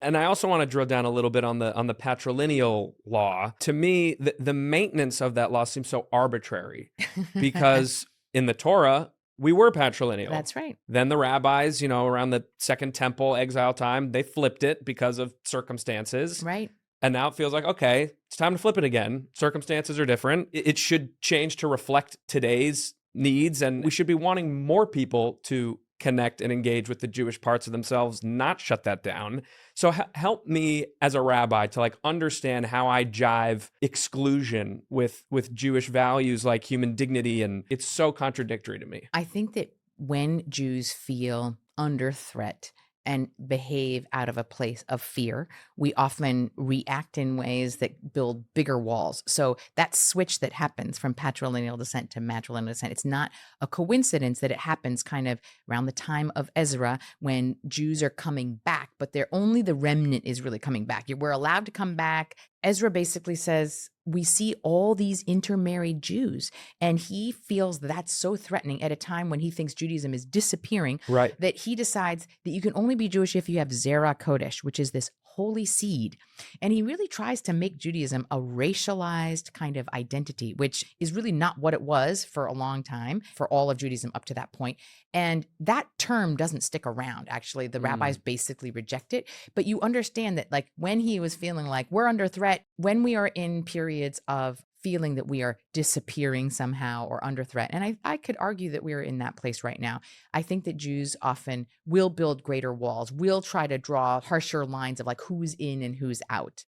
And I also want to drill down a little bit on the patrilineal law. To me, the maintenance of that law seems so arbitrary because in the Torah, we were patrilineal. That's right. Then the rabbis, around the Second Temple exile time, they flipped it because of circumstances. Right. And now it feels like, okay, it's time to flip it again. Circumstances are different. It should change to reflect today's needs. And we should be wanting more people to connect and engage with the Jewish parts of themselves, not shut that down. So help me as a rabbi to understand how I jive exclusion with Jewish values like human dignity. And it's so contradictory to me. I think that when Jews feel under threat and behave out of a place of fear, we often react in ways that build bigger walls. So that switch that happens from patrilineal descent to matrilineal descent, it's not a coincidence that it happens kind of around the time of Ezra when Jews are coming back, but they're only the remnant is really coming back. We're allowed to come back. Ezra basically says, we see all these intermarried Jews, and he feels that's so threatening at a time when he thinks Judaism is disappearing, Right. that he decides that you can only be Jewish if you have Zerah Kodesh, which is this holy seed. And he really tries to make Judaism a racialized kind of identity, which is really not what it was for a long time, for all of Judaism up to that point. And that term doesn't stick around. Actually, the rabbis basically reject it. But you understand that when he was feeling like we're under threat, when we are in periods of feeling that we are disappearing somehow or under threat. And I could argue that we're in that place right now. I think that Jews often will build greater walls, will try to draw harsher lines of who's in and who's out.